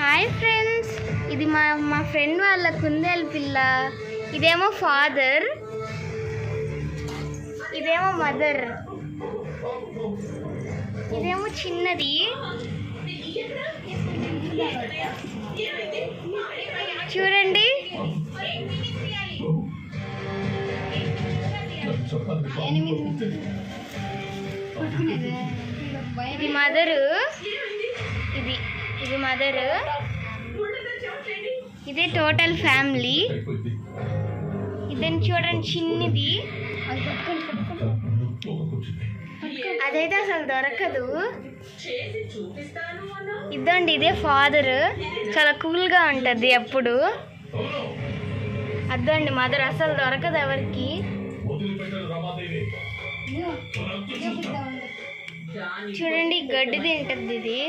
Hi friends, ఇది మా friend వాళ్ళ కుందేలు పిల్ల. ఇదేమో ఫాదర్, ఇదేమో మదర్, ఇదేమో చిన్నది. చూడండి, ఇది మదరు, ఇది మదరు, ఇదే టోటల్ ఫ్యామిలీ. ఇదని చూడండి, చిన్నది. అదైతే అసలు దొరకదు. ఇదండి, ఇదే ఫాదర్. చాలా కూల్గా ఉంటుంది ఎప్పుడు. అదండి మదర్, అసలు దొరకదు ఎవరికి. చూడండి, గడ్డి తింటుంది ఇది,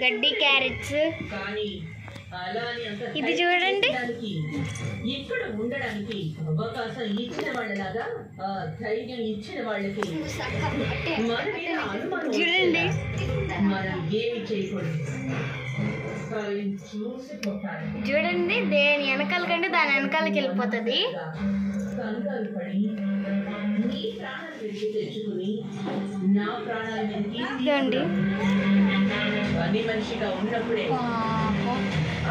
గడ్డి, క్యారెట్స్. ఇది చూడండి, ఇక్కడ ఉండడానికి అవకాశం ఇచ్చిన వాళ్ళలాగా ధైర్యం ఇచ్చిన వాళ్ళకి చూడండి, మనం ఏమి చేయకూడదు. చూడండి, దేని వెనకాల కంటే దాని వెనకాలకి వెళ్ళిపోతుంది. కంగారు పడి నీ ప్రాణాలు వెతికి తెచ్చుకుని నా ప్రాణాలు వెతికి పని మనిషిగా ఉన్నప్పుడే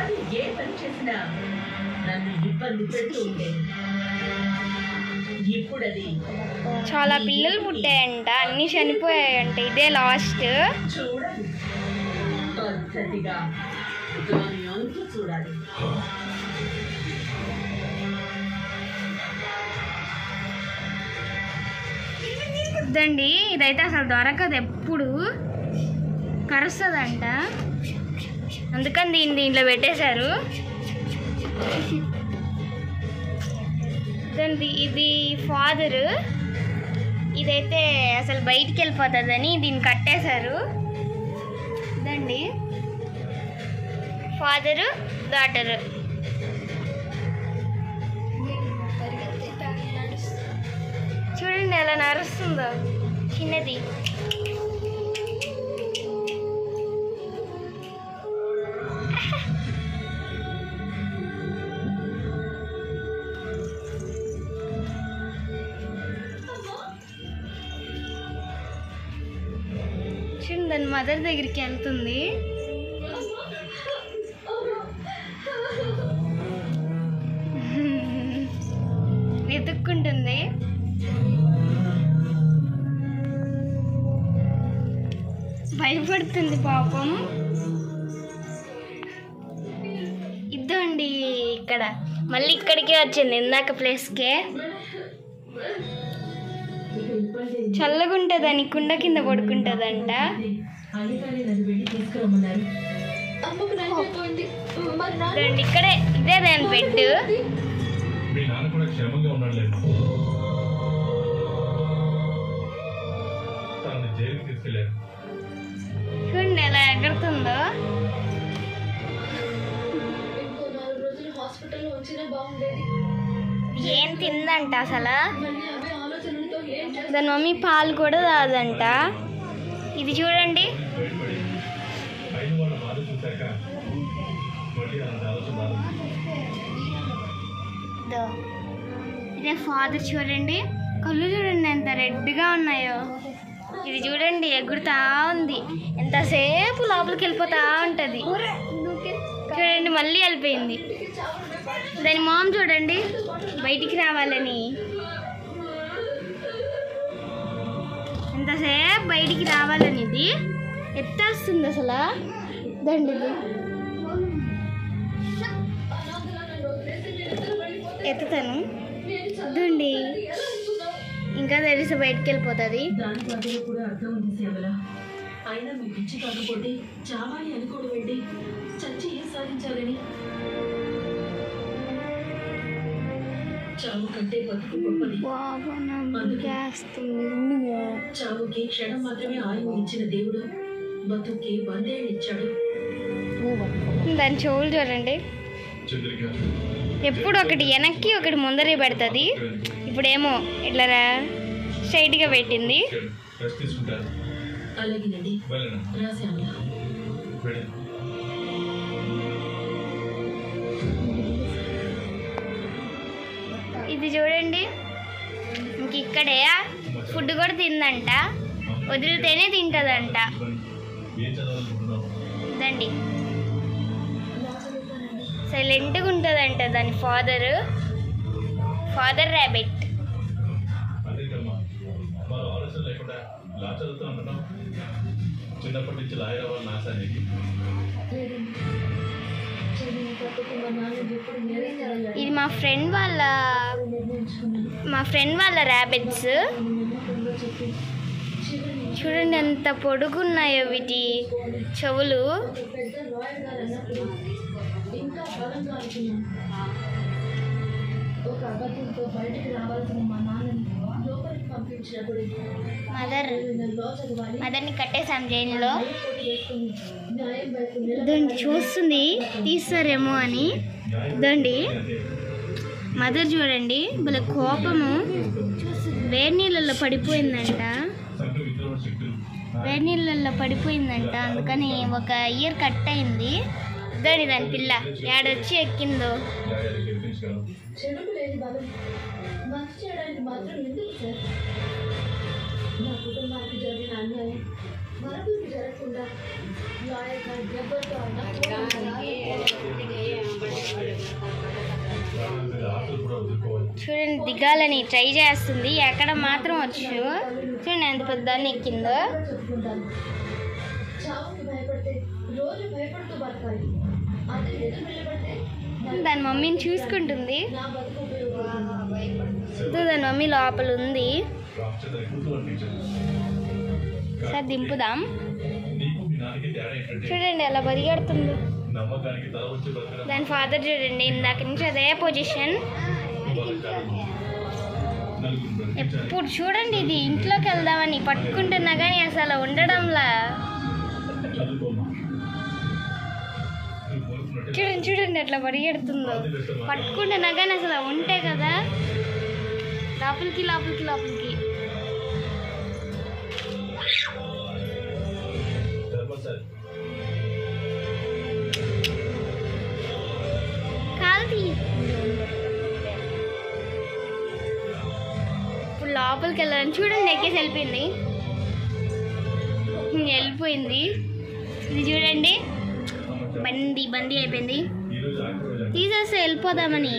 అది ఏ పని చేసినా నన్ను ఇబ్బంది పెడుతూ ఉండేది. ఇప్పుడు అది చాలా పిల్లలు పుట్టాయంట, అన్ని చనిపోయాయంట. ఇదే లాస్ట్. చూడాలి, పద్ధతిగా దాని అంతు చూడాలి. ఇదండి, ఇదైతే అసలు దొరకదు, ఎప్పుడు కరుస్తుందంట. అందుకని దీంట్లో పెట్టేశారు. ఇదండి, ఇది ఫాదరు. ఇదైతే అసలు బయటికి వెళ్ళిపోతుందని దీన్ని కట్టేశారు. ఇదండి ఫాదరు, డాటరు. చూడండి ఎలా నడుస్తుందో చిన్నది. చూడండి, దాని మదర్ దగ్గరికి వెళ్తుంది. వెతుక్కుంటుంది. భయపడుతుంది పాపం. ఇద్దండి, ఇక్కడ మళ్ళీ ఇక్కడికే వచ్చింది, ఇందాక ప్లేస్కే. చల్లగా ఉంటుందని కుండ కింద పడుకుంటుందంట. ఇక్కడే, ఇదే దాని బెడ్. చూడండి ఎలా ఎగురుతుందో. ఏం తిందంట అసలు. దాని మమ్మీ పాలు కూడా తాగదంట. ఇది చూడండి, ఇదే ఫాదర్. చూడండి, కళ్ళు చూడండి ఎంత రెడ్గా ఉన్నాయో. ఇది చూడండి, ఎగురుతా ఉంది. ఎంతసేపు లోపలికి వెళ్ళిపోతా ఉంటుంది. చూడండి, మళ్ళీ వెళ్ళిపోయింది. దాని మామ్ చూడండి, బయటికి రావాలని ఎంతసేపు బయటికి రావాలని ఇది ఎత్తేస్తుంది అసలు. దండి, ఎత్తుతాను. దండి, ఇంకా తెలిసి బయటికి వెళ్ళిపోతుంది. దాని కూడా అర్థం ఉంది సేవల. అయినా మీ పిచ్చి కాకపోతే చావాలి అనుకోవడం ఏంటి? చచ్చి ఏం సాధించాలని? చావు కంటే బతుకు గొప్పది. చావుకి క్షణం మాత్రమే ఆయువు ఇచ్చిన దేవుడు బతుకి 100 ఏళ్ళు ఇచ్చాడు. దాని చెవులు చూడండి, ఎప్పుడు ఒకటి వెనక్కి ఒకటి ముందరే పెడుతుంది. ఇప్పుడేమో ఇట్లా స్ట్రైట్గా పెట్టింది. అలాగేనండి, రాశాను. ఇక్కడే ఫుడ్ కూడా తిందంట, వదిలితేనే తింటుందంట. దండి సైలెంట్గా ఉంటుందంట దాని ఫాదర్ ర్యాబిట్. చిన్నప్పటి నుంచి లాయర్ అవ్వాలి నాసానికి. ఇది మా ఫ్రెండ్ వాళ్ళ ర్యాబిట్స్. చూడండి ఎంత పొడుగున్నాయో వీటి చెవులు. మదర్ని కట్టేసాం జైల్లో. ఇదండి చూస్తుంది తీస్తారేమో అని. ఇదండి మదర్ చూడండి భలే కోపము. వేడి నీళ్ళల్లో పడిపోయిందంట, అందుకని ఒక ఇయర్ కట్ అయింది. ఇదండి దాని పిల్ల ఏడొచ్చి ఎక్కిందో. నా కుటుంబానికి జరిగిన అన్యాయం మరొకరికి జరగకుండా చూడండి దిగాలని ట్రై చేస్తుంది, ఎక్కడ మాత్రం వచ్చు. చూడండి ఎంత పెద్దాన్ని ఎక్కిందో. దాని మమ్మీని చూసుకుంటుంది. దాని మమ్మీ లోపల ఉంది. సార్ దింపుదాం. చూడండి ఎలా పరిగెడుతుందో. దాని ఫాదర్ చూడండి ఇందాక నుంచి అదే పొజిషన్. ఎప్పుడు చూడండి ఇది ఇంట్లోకి వెళ్దామని పట్టుకుంటున్నా కానీ అసలు ఉండడంలా. చూడండి ఎట్లా పరిగెడుతుందో. పట్టుకుంటున్నా కానీ అసలు ఉంటే కదా లోపలికి. ఇప్పుడు లోపలికి వెళ్ళాలని చూడండి ఎక్కేసి వెళ్ళిపోయింది. ఇది చూడండి బందీ అయిపోయింది. తీసేస్తే వెళ్ళిపోదామని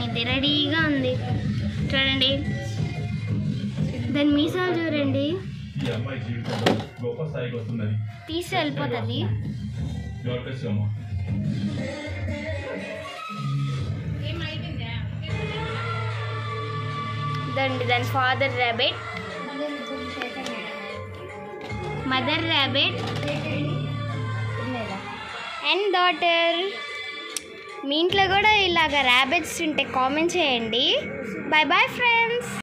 ఇది రెడీగా ఉంది. చూడండి దాని మీసాలు చూడండి, తీసి వెళ్ళిపోతుంది. దాని father rabbit, mother rabbit and daughter. మీ ఇంట్లో కూడా ఇలాగ ర్యాబిట్స్ ఉంటే కామెంట్ చేయండి. Bye friends.